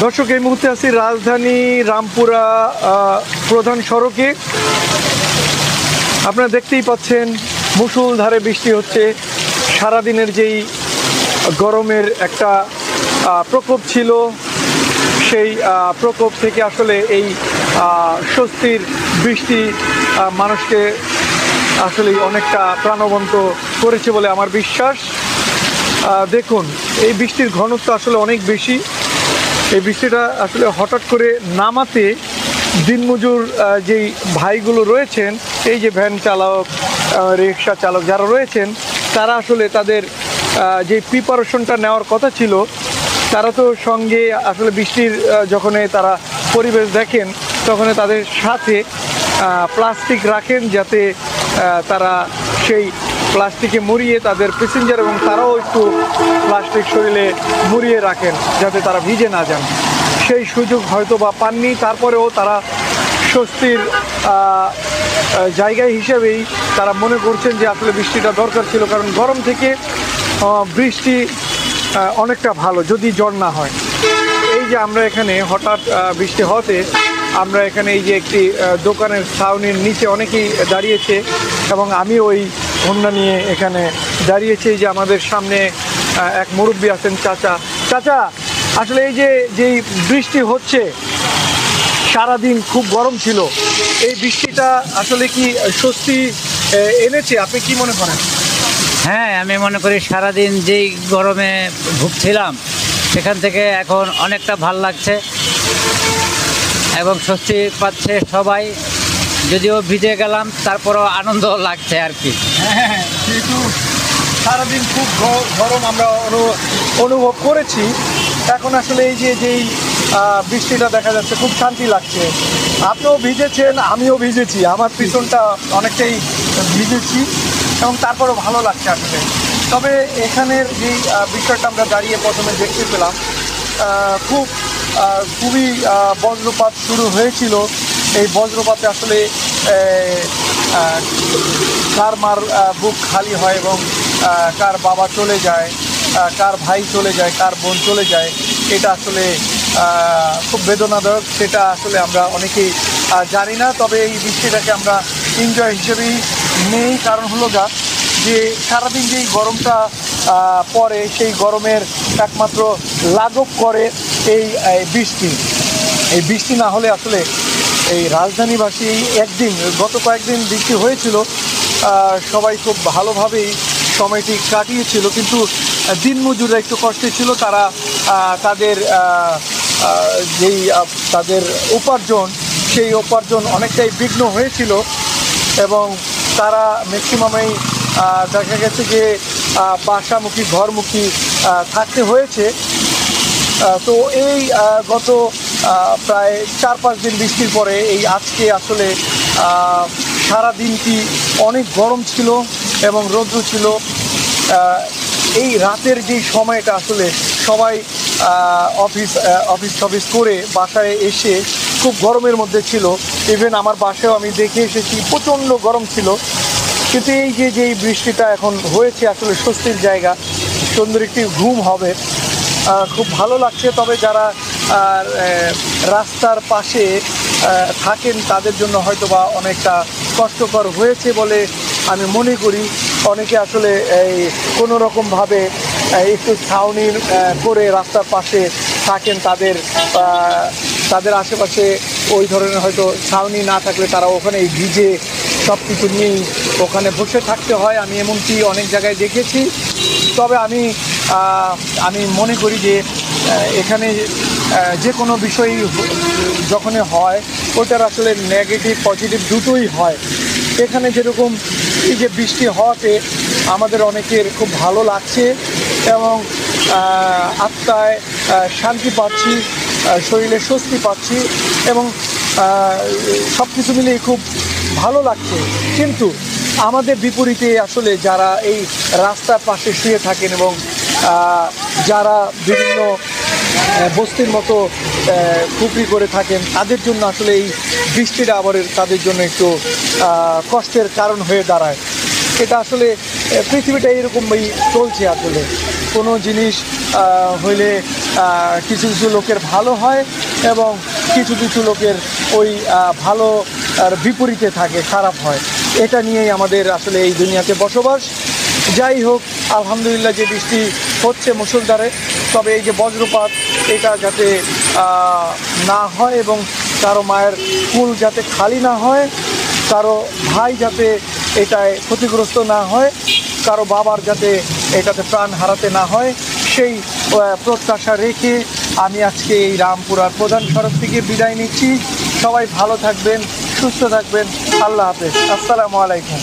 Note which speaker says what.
Speaker 1: দর্শক, এই মুহূর্তে আছি রাজধানী রামপুরা প্রধান সড়কে। আপনারা দেখতেই পাচ্ছেন মুষলধারে বৃষ্টি হচ্ছে। সারাদিনের যেই গরমের একটা প্রকোপ ছিল, সেই প্রকোপ থেকে আসলে এই স্বস্তির বৃষ্টি মানুষকে আসলে অনেকটা প্রাণবন্ত করেছে বলে আমার বিশ্বাস। দেখুন, এই বৃষ্টির ঘনত্ব আসলে অনেক বেশি। এই বৃষ্টিটা আসলে হঠাৎ করে নামাতে দিনমজুর যেই ভাইগুলো রয়েছেন, এই যে ভ্যান চালক, রিক্সা চালক যারা রয়েছেন, তারা আসলে তাদের যে প্রিপারেশনটা নেওয়ার কথা ছিল, তারা তো সঙ্গে আসলে বৃষ্টির যখন তারা পরিবেশ দেখেন, তখন তাদের সাথে প্লাস্টিক রাখেন, যাতে তারা সেই প্লাস্টিকে মুড়িয়ে তাদের প্যাসেঞ্জার এবং তারাও একটু প্লাস্টিক শরীরে মুড়িয়ে রাখেন, যাতে তারা ভিজে না যান। সেই সুযোগ হয়তো বা পাননি, তারপরেও তারা স্বস্তির জায়গায় হিসেবেই তারা মনে করছেন যে আসলে বৃষ্টিটা দরকার ছিল, কারণ গরম থেকে বৃষ্টি অনেকটা ভালো যদি জ্বর না হয়। এই যে আমরা এখানে হঠাৎ বৃষ্টি হতে আমরা এখানে এই যে একটি দোকানের ছাউনির নিচে অনেকেই দাঁড়িয়েছে, এবং আমি ওই হোন্ডা নিয়ে এখানে দাঁড়িয়েছি। এই যে আমাদের সামনে এক মুরব্বী আছেন, চাচা আসলে এই যে যেই বৃষ্টি হচ্ছে, সারাদিন খুব গরম ছিল, এই বৃষ্টিটা আসলে কি স্বস্তি এনেছে? আপনি কি মনে করেন?
Speaker 2: হ্যাঁ, আমি মনে করি সারাদিন যেই গরমে ভুগছিলাম, সেখান থেকে এখন অনেকটা ভাল লাগছে এবং স্বস্তি পাচ্ছে সবাই। যদিও ভিজে গেলাম, তারপরও আনন্দ লাগছে আর কি।
Speaker 1: হ্যাঁ, যেহেতু সারাদিন খুব গরম আমরা অনুভব করেছি, এখন আসলে এই যে যেই বৃষ্টিটা দেখা যাচ্ছে, খুব শান্তি লাগছে। আপনিও ভিজেছেন, আমিও ভিজেছি, আমার পিছনটা অনেকটাই ভিজেছি, এবং তারপরও ভালো লাগছে আসলে। তবে এখানের যেই বিষয়টা আমরা দাঁড়িয়ে প্রথমে দেখতে পেলাম, খুবই বজ্রপাত শুরু হয়েছিল। এই বজ্রপাতে আসলে কার মার বুক খালি হয়, এবং কার বাবা চলে যায়, কার ভাই চলে যায়, কার বোন চলে যায়, এটা আসলে খুব বেদনাদায়ক। সেটা আসলে আমরা অনেকেই জানি না। তবে এই বৃষ্টিটাকে আমরা এনজয় হিসেবেই নেই, কারণ হলো যে সারাদিন যেই গরমটা পড়ে, সেই গরমের একমাত্র লাঘব করে এই বৃষ্টি। এই বৃষ্টি না হলে আসলে এই রাজধানীবাসী গত কয়েকদিন বৃষ্টি হয়েছিল, সবাই খুব ভালোভাবেই সময়টি কাটিয়েছিল, কিন্তু দিনমজুররা একটু কষ্টে ছিল। তারা তাদের উপার্জন, সেই উপার্জন অনেকটাই বিঘ্ন হয়েছিল, এবং তারা ম্যাক্সিমামই দেখা গেছে যে বাসামুখী, ঘরমুখী থাকতে হয়েছে। তো এই গত প্রায় 4-5 দিন বৃষ্টির পরে এই আজকে আসলে সারা দিনটি অনেক গরম ছিল এবং রৌদ্র ছিল। এই রাতের যেই সময়টা আসলে সবাই অফিস করে বাসায় এসে খুব গরমের মধ্যে ছিল। ইভেন আমার বাসায়ও আমি দেখে এসেছি, প্রচণ্ড গরম ছিল। কিন্তু এই যেই বৃষ্টিটা এখন হয়েছে, আসলে স্বস্তির জায়গা, সুন্দর একটি ঘুম হবে, খুব ভালো লাগছে। তবে যারা রাস্তার পাশে থাকেন, তাদের জন্য হয়তো বা অনেকটা কষ্টকর হয়েছে বলে আমি মনে করি। অনেকে আসলে এই কোনো রকমভাবে একটু ছাউনি করে রাস্তার পাশে থাকেন, তাদের আশেপাশে ওই ধরনের হয়তো ছাউনি না থাকলে তারা ওখানে ভিজে সব কিছু নিয়েই ওখানে বসে থাকতে হয়। আমি এমনকি অনেক জায়গায় দেখেছি। তবে আমি মনে করি যে এখানে যে কোনো বিষয়ই যখনই হয়, ওটার আসলে নেগেটিভ পজিটিভ দুটোই হয়। এখানে যেরকম এই যে বৃষ্টি হওয়াতে আমাদের অনেকের খুব ভালো লাগছে, এবং আত্মায় শান্তি পাচ্ছি, শরীরে স্বস্তি পাচ্ছি, এবং সব কিছু মিলিয়ে খুব ভালো লাগছে। কিন্তু আমাদের বিপরীতে আসলে যারা এই রাস্তার পাশে শুয়ে থাকেন, এবং যারা বিভিন্ন বস্তির মতো খুপড়ি করে থাকেন, তাদের জন্য আসলে এই বৃষ্টিটা আবার তাদের জন্য একটু কষ্টের কারণ হয়ে দাঁড়ায়। এটা আসলে পৃথিবীটা এরকমই চলছে। আসলে কোনো জিনিস হইলে কিছু কিছু লোকের ভালো হয় এবং কিছু কিছু লোকের ওই ভালো আর বিপরীতে থাকে, খারাপ হয়। এটা নিয়েই আমাদের আসলে এই দুনিয়াতে বসবাস। যাই হোক, আলহামদুলিল্লাহ যে বৃষ্টি হচ্ছে মুষলধারে, তবে এই যে বজ্রপাত এটা যাতে না হয় এবং কারো মায়ের কুল যাতে খালি না হয়, কারো ভাই যাতে এটায় ক্ষতিগ্রস্ত না হয়, কারো বাবার যাতে এটাতে প্রাণ হারাতে না হয়, সেই প্রত্যাশা রেখে আমি আজকে এই রামপুরার প্রধান সড়ক থেকে বিদায় নিচ্ছি। সবাই ভালো থাকবেন, সুস্থ থাকবেন। আল্লাহ হাফেজ। আসসালামু আলাইকুম।